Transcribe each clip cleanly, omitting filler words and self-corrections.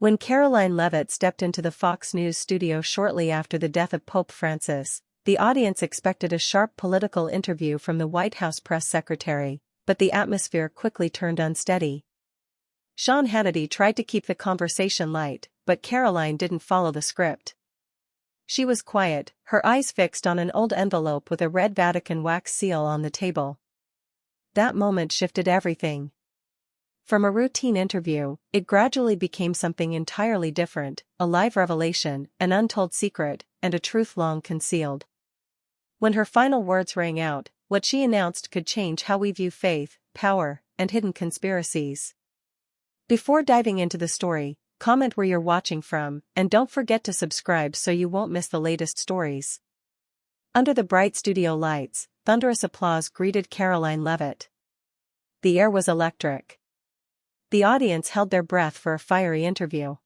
When Caroline Leavitt stepped into the Fox News studio shortly after the death of Pope Francis, the audience expected a sharp political interview from the White House press secretary, but the atmosphere quickly turned unsteady. Sean Hannity tried to keep the conversation light, but Caroline didn't follow the script. She was quiet, her eyes fixed on an old envelope with a red Vatican wax seal on the table. That moment shifted everything. From a routine interview, it gradually became something entirely different, a live revelation, an untold secret, and a truth long concealed. When her final words rang out, what she announced could change how we view faith, power, and hidden conspiracies. Before diving into the story, comment where you're watching from, and don't forget to subscribe so you won't miss the latest stories. Under the bright studio lights, thunderous applause greeted Caroline Leavitt. The air was electric. The audience held their breath for a fiery interview.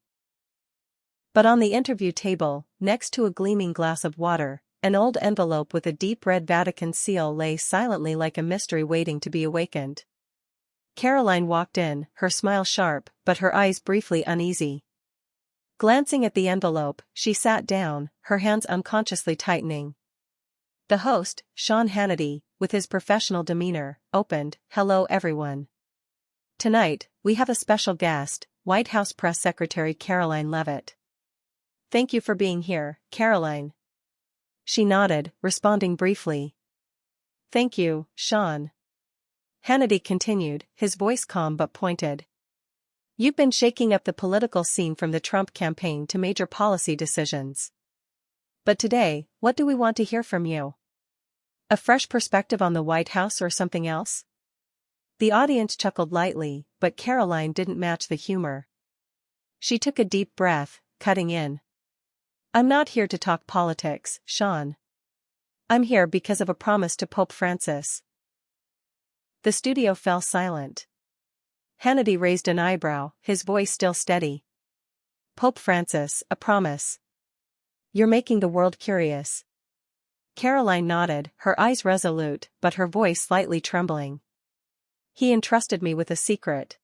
But on the interview table, next to a gleaming glass of water, an old envelope with a deep red Vatican seal lay silently like a mystery waiting to be awakened. Caroline walked in, her smile sharp, but her eyes briefly uneasy. Glancing at the envelope, she sat down, her hands unconsciously tightening. The host, Sean Hannity, with his professional demeanor, opened, "Hello everyone. Tonight, we have a special guest, White House Press Secretary Caroline Leavitt. Thank you for being here, Caroline." She nodded, responding briefly. "Thank you, Sean." Hannity continued, his voice calm but pointed. "You've been shaking up the political scene from the Trump campaign to major policy decisions. But today, what do we want to hear from you? A fresh perspective on the White House or something else?" The audience chuckled lightly, but Caroline didn't match the humor. She took a deep breath, cutting in. "I'm not here to talk politics, Sean. I'm here because of a promise to Pope Francis." The studio fell silent. Hannity raised an eyebrow, his voice still steady. "Pope Francis, a promise. You're making the world curious." Caroline nodded, her eyes resolute, but her voice slightly trembling. "He entrusted me with a secret.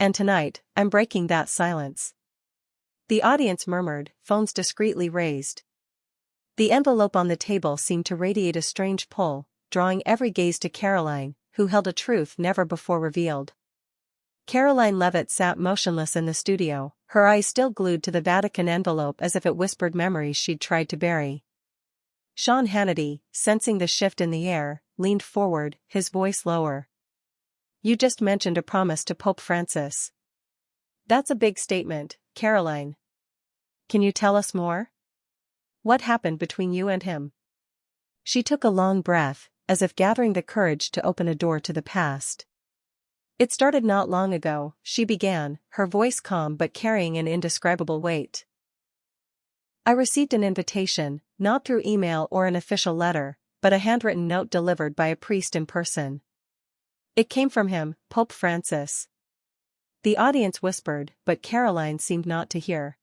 And tonight, I'm breaking that silence." The audience murmured, phones discreetly raised. The envelope on the table seemed to radiate a strange pull, drawing every gaze to Caroline, who held a truth never before revealed. Caroline Leavitt sat motionless in the studio, her eyes still glued to the Vatican envelope as if it whispered memories she'd tried to bury. Sean Hannity, sensing the shift in the air, leaned forward, his voice lower. "You just mentioned a promise to Pope Francis. That's a big statement, Caroline. Can you tell us more? What happened between you and him?" She took a long breath, as if gathering the courage to open a door to the past. "It started not long ago," she began, her voice calm but carrying an indescribable weight. "I received an invitation, not through email or an official letter, but a handwritten note delivered by a priest in person. It came from him, Pope Francis." The audience whispered, but Caroline seemed not to hear.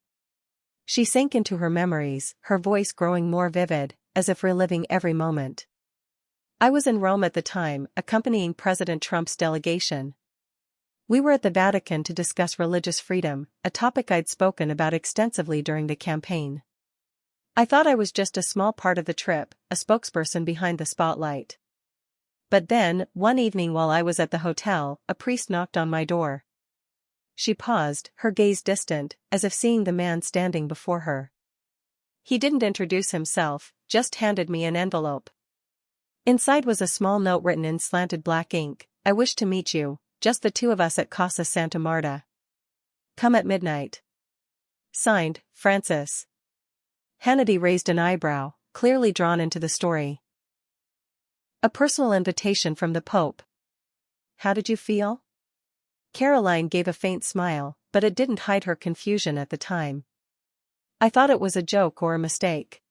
She sank into her memories, her voice growing more vivid, as if reliving every moment. "I was in Rome at the time, accompanying President Trump's delegation. We were at the Vatican to discuss religious freedom, a topic I'd spoken about extensively during the campaign. I thought I was just a small part of the trip, a spokesperson behind the spotlight. But then, one evening while I was at the hotel, a priest knocked on my door." She paused, her gaze distant, as if seeing the man standing before her. "He didn't introduce himself, just handed me an envelope. Inside was a small note written in slanted black ink, 'I wish to meet you, just the two of us at Casa Santa Marta. Come at midnight. Signed, Francis.'" Hannity raised an eyebrow, clearly drawn into the story. "A personal invitation from the Pope. How did you feel?" Caroline gave a faint smile, but it didn't hide her confusion at the time. "I thought it was a joke or a mistake.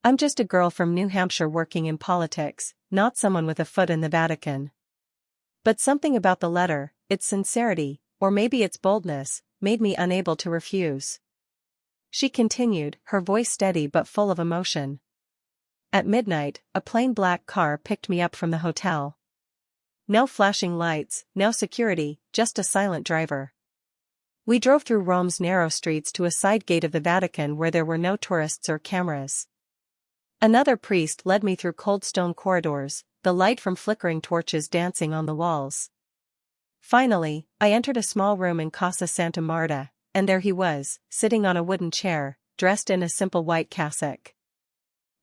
I'm just a girl from New Hampshire working in politics, not someone with a foot in the Vatican. But something about the letter, its sincerity, or maybe its boldness, made me unable to refuse." She continued, her voice steady but full of emotion. "At midnight, a plain black car picked me up from the hotel. No flashing lights, no security, just a silent driver. We drove through Rome's narrow streets to a side gate of the Vatican where there were no tourists or cameras. Another priest led me through cold stone corridors, the light from flickering torches dancing on the walls. Finally, I entered a small room in Casa Santa Marta, and there he was, sitting on a wooden chair, dressed in a simple white cassock.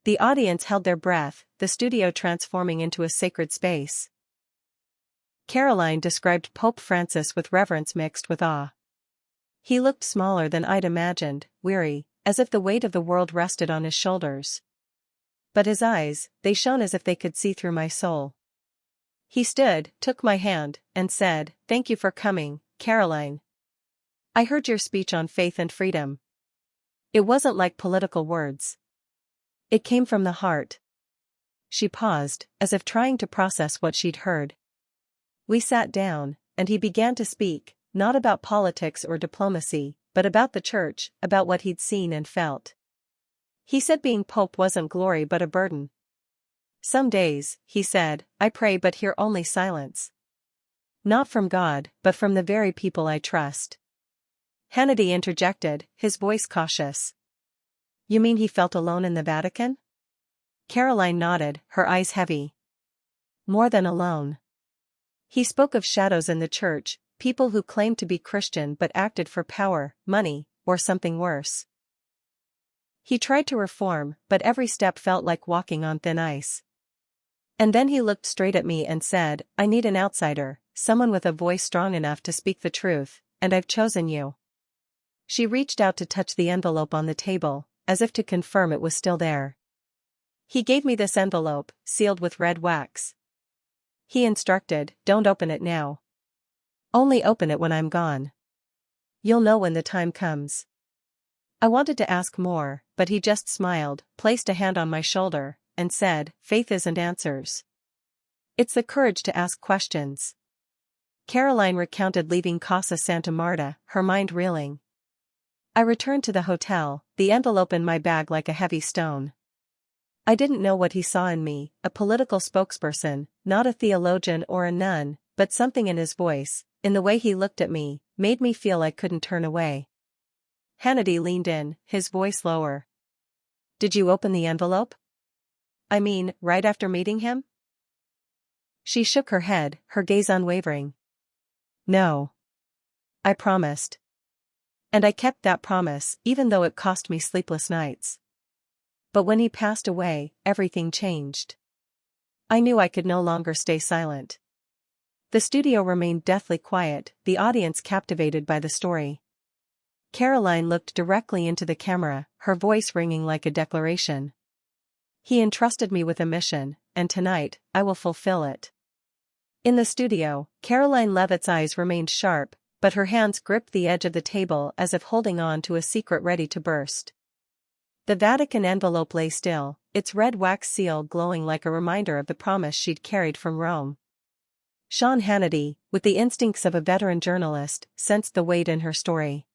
The audience held their breath, the studio transforming into a sacred space. Caroline described Pope Francis with reverence mixed with awe. He looked smaller than I'd imagined, weary, as if the weight of the world rested on his shoulders. But his eyes, they shone as if they could see through my soul. He stood, took my hand, and said, "Thank you for coming, Caroline. I heard your speech on faith and freedom. It wasn't like political words. It came from the heart." She paused, as if trying to process what she'd heard. We sat down, and he began to speak, not about politics or diplomacy, but about the church, about what he'd seen and felt. He said being pope wasn't glory but a burden. "Some days," he said, "I pray but hear only silence. Not from God, but from the very people I trust." Hannity interjected, his voice cautious. "You mean he felt alone in the Vatican?" Caroline nodded, her eyes heavy. "More than alone. He spoke of shadows in the church, people who claimed to be Christian but acted for power, money, or something worse. He tried to reform, but every step felt like walking on thin ice. And then he looked straight at me and said, 'I need an outsider, someone with a voice strong enough to speak the truth, and I've chosen you.'" She reached out to touch the envelope on the table, as if to confirm it was still there. "He gave me this envelope, sealed with red wax. He instructed, 'Don't open it now. Only open it when I'm gone. You'll know when the time comes.'" I wanted to ask more, but he just smiled, placed a hand on my shoulder, and said, "Faith isn't answers. It's the courage to ask questions." Caroline recounted leaving Casa Santa Marta, her mind reeling. I returned to the hotel, the envelope in my bag like a heavy stone. I didn't know what he saw in me, a political spokesperson, not a theologian or a nun, but something in his voice, in the way he looked at me, made me feel I couldn't turn away. Hannity leaned in, his voice lower. "Did you open the envelope? I mean, right after meeting him?" She shook her head, her gaze unwavering. "No. I promised. And I kept that promise, even though it cost me sleepless nights. But when he passed away, everything changed. I knew I could no longer stay silent." The studio remained deathly quiet, the audience captivated by the story. Caroline looked directly into the camera, her voice ringing like a declaration. "He entrusted me with a mission, and tonight, I will fulfill it." In the studio, Caroline Leavitt's eyes remained sharp, but her hands gripped the edge of the table as if holding on to a secret ready to burst. The Vatican envelope lay still, its red wax seal glowing like a reminder of the promise she'd carried from Rome. Sean Hannity, with the instincts of a veteran journalist, sensed the weight in her story.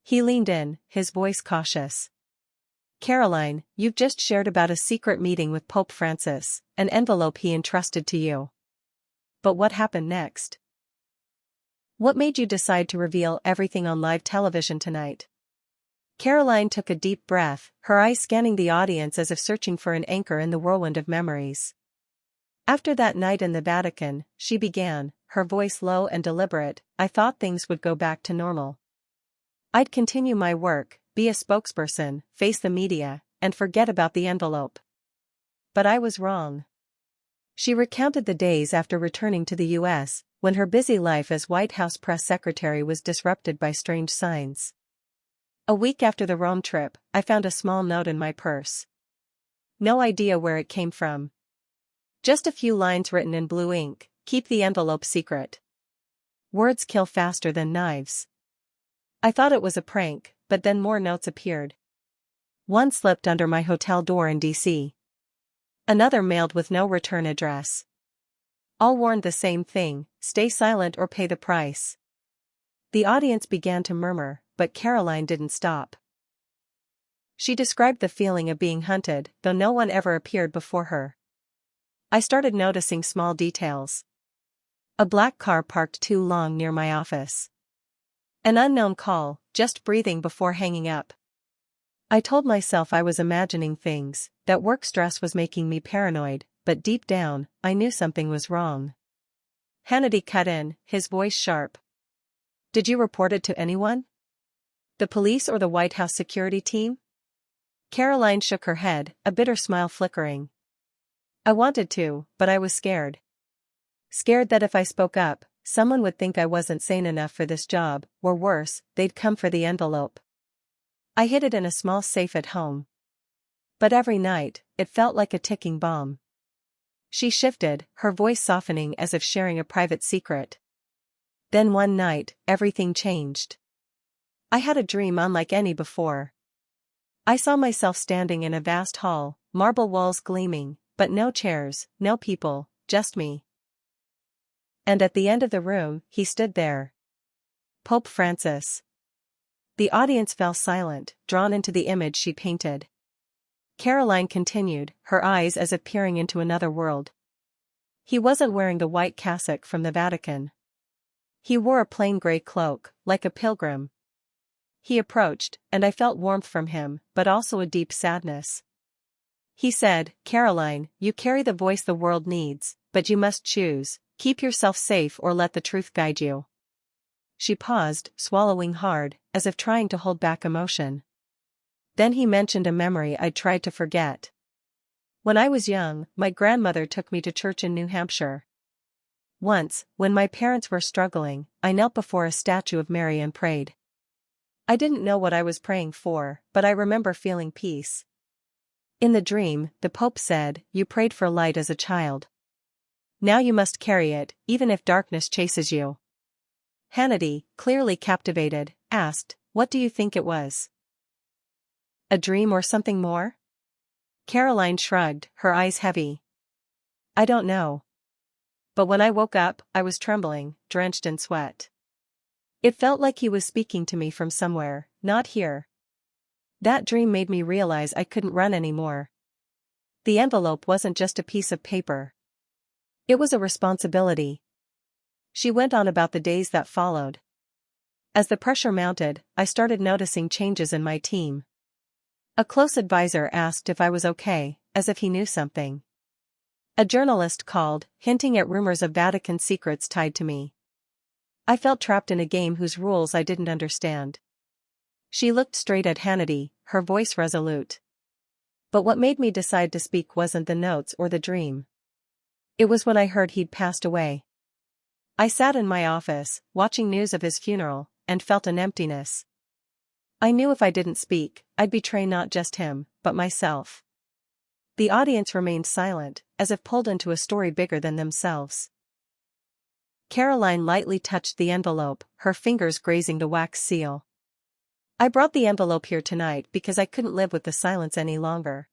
He leaned in, his voice cautious. "Caroline, you've just shared about a secret meeting with Pope Francis, an envelope he entrusted to you. But what happened next? What made you decide to reveal everything on live television tonight?" Caroline took a deep breath, her eyes scanning the audience as if searching for an anchor in the whirlwind of memories. "After that night in the Vatican," she began, her voice low and deliberate, "I thought things would go back to normal. I'd continue my work, be a spokesperson, face the media, and forget about the envelope. But I was wrong." She recounted the days after returning to the U.S., when her busy life as White House press secretary was disrupted by strange signs. "A week after the Rome trip, I found a small note in my purse. No idea where it came from. Just a few lines written in blue ink, 'Keep the envelope secret. Words kill faster than knives.' I thought it was a prank, but then more notes appeared. One slipped under my hotel door in D.C. Another mailed with no return address. All warned the same thing, stay silent or pay the price." The audience began to murmur, but Caroline didn't stop. She described the feeling of being hunted, though no one ever appeared before her. "I started noticing small details. A black car parked too long near my office. An unknown call, just breathing before hanging up. I told myself I was imagining things, that work stress was making me paranoid, but deep down, I knew something was wrong. Hannity cut in, his voice sharp. Did you report it to anyone? The police or the White House security team? Caroline shook her head, a bitter smile flickering. I wanted to, but I was scared. Scared that if I spoke up, someone would think I wasn't sane enough for this job, or worse, they'd come for the envelope. I hid it in a small safe at home. But every night, it felt like a ticking bomb. She shifted, her voice softening as if sharing a private secret. Then one night, everything changed. I had a dream unlike any before. I saw myself standing in a vast hall, marble walls gleaming, but no chairs, no people, just me. And at the end of the room, he stood there. Pope Francis. The audience fell silent, drawn into the image she painted. Caroline continued, her eyes as if peering into another world. He wasn't wearing the white cassock from the Vatican. He wore a plain gray cloak, like a pilgrim. He approached, and I felt warmth from him, but also a deep sadness. He said, Caroline, you carry the voice the world needs, but you must choose, keep yourself safe or let the truth guide you. She paused, swallowing hard, as if trying to hold back emotion. Then he mentioned a memory I'd tried to forget. When I was young, my grandmother took me to church in New Hampshire. Once, when my parents were struggling, I knelt before a statue of Mary and prayed. I didn't know what I was praying for, but I remember feeling peace. In the dream, the Pope said, you prayed for light as a child. Now you must carry it, even if darkness chases you. Hannity, clearly captivated, asked, what do you think it was? A dream or something more? Caroline shrugged, her eyes heavy. I don't know. But when I woke up, I was trembling, drenched in sweat. It felt like he was speaking to me from somewhere, not here. That dream made me realize I couldn't run anymore. The envelope wasn't just a piece of paper. It was a responsibility. She went on about the days that followed. As the pressure mounted, I started noticing changes in my team. A close advisor asked if I was okay, as if he knew something. A journalist called, hinting at rumors of Vatican secrets tied to me. I felt trapped in a game whose rules I didn't understand. She looked straight at Hannity, her voice resolute. But what made me decide to speak wasn't the notes or the dream. It was when I heard he'd passed away. I sat in my office, watching news of his funeral, and felt an emptiness. I knew if I didn't speak, I'd betray not just him, but myself. The audience remained silent, as if pulled into a story bigger than themselves. Caroline lightly touched the envelope, her fingers grazing the wax seal. I brought the envelope here tonight because I couldn't live with the silence any longer.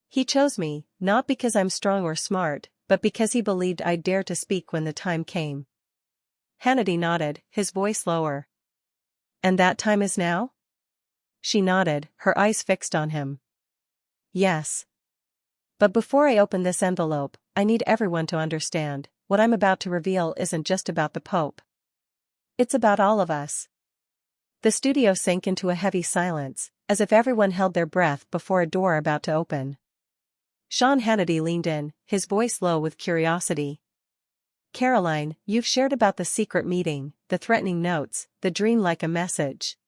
He chose me, not because I'm strong or smart, but because he believed I'd dare to speak when the time came. Hannity nodded, his voice lower. And that time is now? She nodded, her eyes fixed on him. Yes. But before I open this envelope, I need everyone to understand, what I'm about to reveal isn't just about the Pope. It's about all of us. The studio sank into a heavy silence, as if everyone held their breath before a door about to open. Sean Hannity leaned in, his voice low with curiosity. Caroline, you've shared about the secret meeting, the threatening notes, the dream like a message.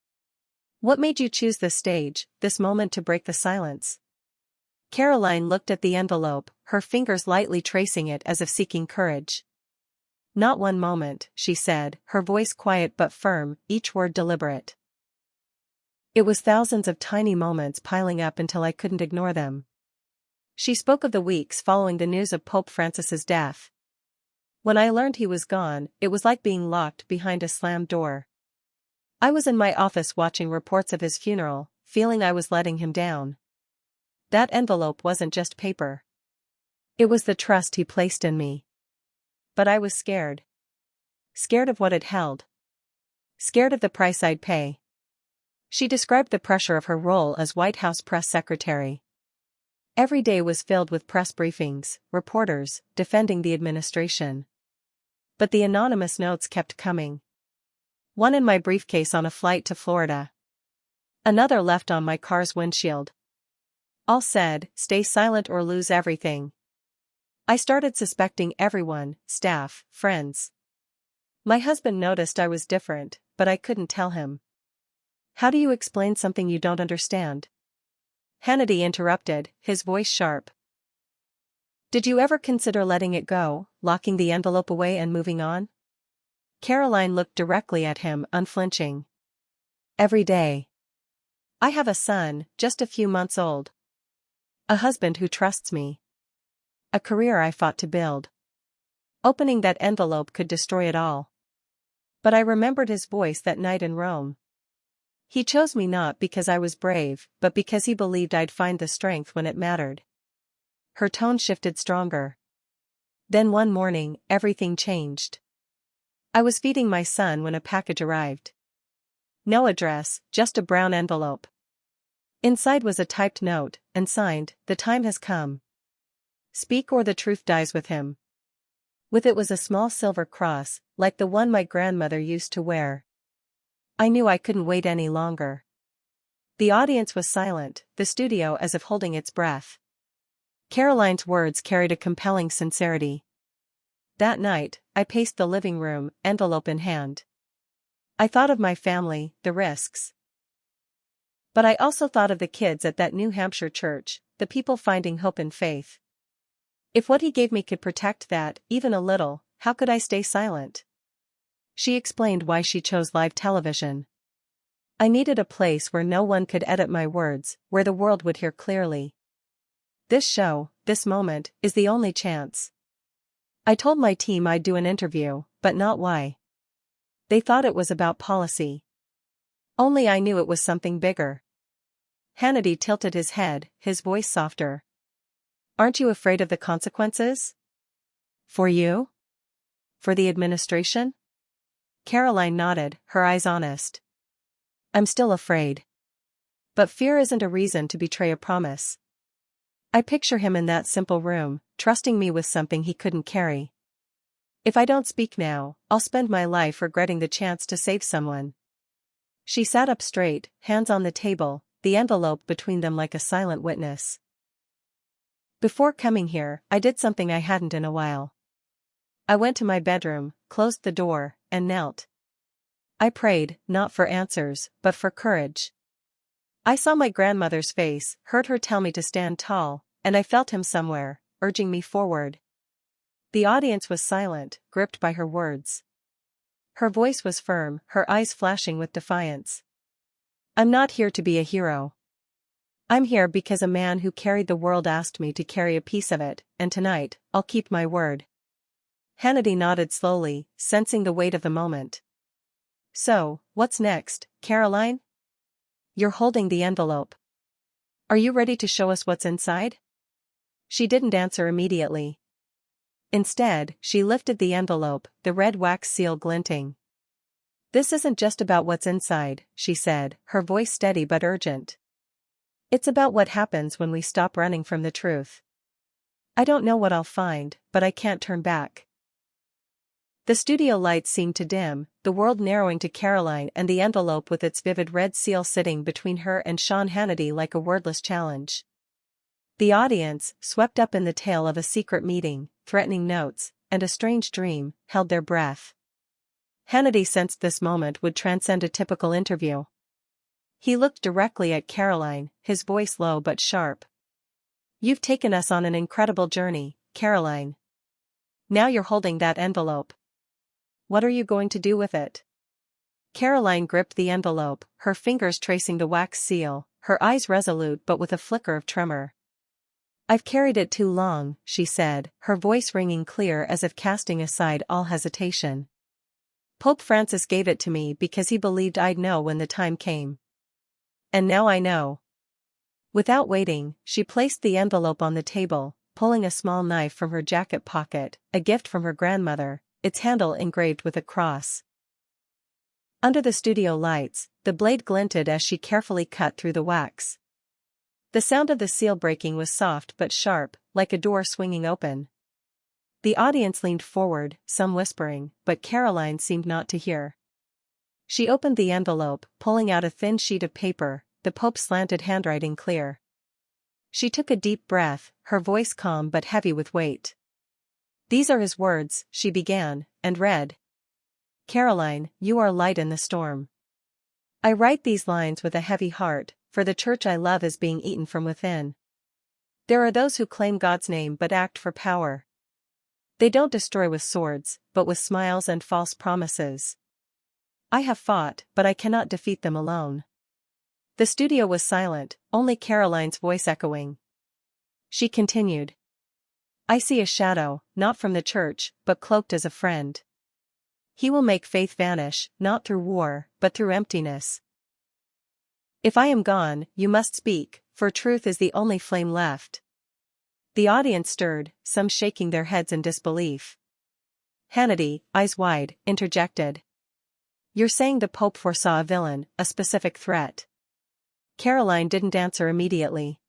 What made you choose this stage, this moment to break the silence? Caroline looked at the envelope, her fingers lightly tracing it as if seeking courage. Not one moment, she said, her voice quiet but firm, each word deliberate. It was thousands of tiny moments piling up until I couldn't ignore them. She spoke of the weeks following the news of Pope Francis's death. When I learned he was gone, it was like being locked behind a slammed door. I was in my office watching reports of his funeral, feeling I was letting him down. That envelope wasn't just paper. It was the trust he placed in me. But I was scared. Scared of what it held. Scared of the price I'd pay. She described the pressure of her role as White House press secretary. Every day was filled with press briefings, reporters, defending the administration. But the anonymous notes kept coming. One in my briefcase on a flight to Florida. Another left on my car's windshield. All said, stay silent or lose everything. I started suspecting everyone, staff, friends. My husband noticed I was different, but I couldn't tell him. How do you explain something you don't understand? Hannity interrupted, his voice sharp. Did you ever consider letting it go, locking the envelope away and moving on? Caroline looked directly at him, unflinching. Every day. I have a son, just a few months old. A husband who trusts me. A career I fought to build. Opening that envelope could destroy it all. But I remembered his voice that night in Rome. He chose me not because I was brave, but because he believed I'd find the strength when it mattered. Her tone shifted stronger. Then one morning, everything changed. I was feeding my son when a package arrived. No address, just a brown envelope. Inside was a typed note, and signed, "The time has come. Speak or the truth dies with him." With it was a small silver cross, like the one my grandmother used to wear. I knew I couldn't wait any longer. The audience was silent, the studio as if holding its breath. Caroline's words carried a compelling sincerity. That night, I paced the living room, envelope in hand. I thought of my family, the risks. But I also thought of the kids at that New Hampshire church, the people finding hope and faith. If what he gave me could protect that, even a little, how could I stay silent? She explained why she chose live television. I needed a place where no one could edit my words, where the world would hear clearly. This show, this moment, is the only chance. I told my team I'd do an interview, but not why. They thought it was about policy. Only I knew it was something bigger. Hannity tilted his head, his voice softer. Aren't you afraid of the consequences? For you? For the administration? Caroline nodded, her eyes honest. I'm still afraid. But fear isn't a reason to betray a promise. I picture him in that simple room, trusting me with something he couldn't carry. If I don't speak now, I'll spend my life regretting the chance to save someone. She sat up straight, hands on the table, the envelope between them like a silent witness. Before coming here, I did something I hadn't in a while. I went to my bedroom, closed the door, and knelt. I prayed, not for answers, but for courage. I saw my grandmother's face, heard her tell me to stand tall, and I felt him somewhere, urging me forward. The audience was silent, gripped by her words. Her voice was firm, her eyes flashing with defiance. I'm not here to be a hero. I'm here because a man who carried the world asked me to carry a piece of it, and tonight, I'll keep my word. Hannity nodded slowly, sensing the weight of the moment. So, what's next, Caroline? You're holding the envelope. Are you ready to show us what's inside? She didn't answer immediately. Instead, she lifted the envelope, the red wax seal glinting. This isn't just about what's inside, she said, her voice steady but urgent. It's about what happens when we stop running from the truth. I don't know what I'll find, but I can't turn back. The studio lights seemed to dim, the world narrowing to Caroline and the envelope with its vivid red seal sitting between her and Sean Hannity like a wordless challenge. The audience, swept up in the tale of a secret meeting, threatening notes, and a strange dream, held their breath. Hannity sensed this moment would transcend a typical interview. He looked directly at Caroline, his voice low but sharp. You've taken us on an incredible journey, Caroline. Now you're holding that envelope. What are you going to do with it? Caroline gripped the envelope, her fingers tracing the wax seal, her eyes resolute but with a flicker of tremor. I've carried it too long, she said, her voice ringing clear as if casting aside all hesitation. Pope Francis gave it to me because he believed I'd know when the time came. And now I know. Without waiting, she placed the envelope on the table, pulling a small knife from her jacket pocket, a gift from her grandmother, its handle engraved with a cross. Under the studio lights, the blade glinted as she carefully cut through the wax. The sound of the seal breaking was soft but sharp, like a door swinging open. The audience leaned forward, some whispering, but Caroline seemed not to hear. She opened the envelope, pulling out a thin sheet of paper, the Pope's slanted handwriting clear. She took a deep breath, her voice calm but heavy with weight. "These are his words," she began, and read. "Caroline, you are light in the storm. I write these lines with a heavy heart, for the church I love is being eaten from within. There are those who claim God's name but act for power. They don't destroy with swords, but with smiles and false promises. I have fought, but I cannot defeat them alone." The studio was silent, only Caroline's voice echoing. She continued. "I see a shadow, not from the church, but cloaked as a friend. He will make faith vanish, not through war, but through emptiness. If I am gone, you must speak, for truth is the only flame left." The audience stirred, some shaking their heads in disbelief. Hannity, eyes wide, interjected. "You're saying the Pope foresaw a villain, a specific threat?" Caroline didn't answer immediately.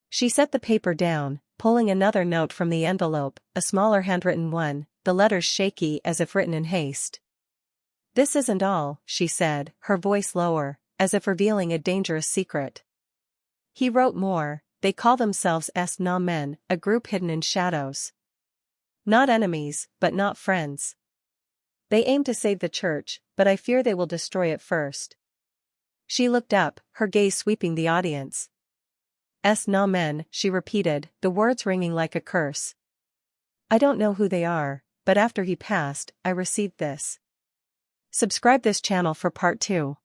She set the paper down, pulling another note from the envelope, a smaller handwritten one, the letters shaky as if written in haste. "This isn't all," she said, her voice lower, as if revealing a dangerous secret. "He wrote more. They call themselves S. Men, a group hidden in shadows. Not enemies, but not friends. They aim to save the church, but I fear they will destroy it first." She looked up, her gaze sweeping the audience. "S. Men," she repeated, the words ringing like a curse. "I don't know who they are, but after he passed, I received this." Subscribe this channel for part 2.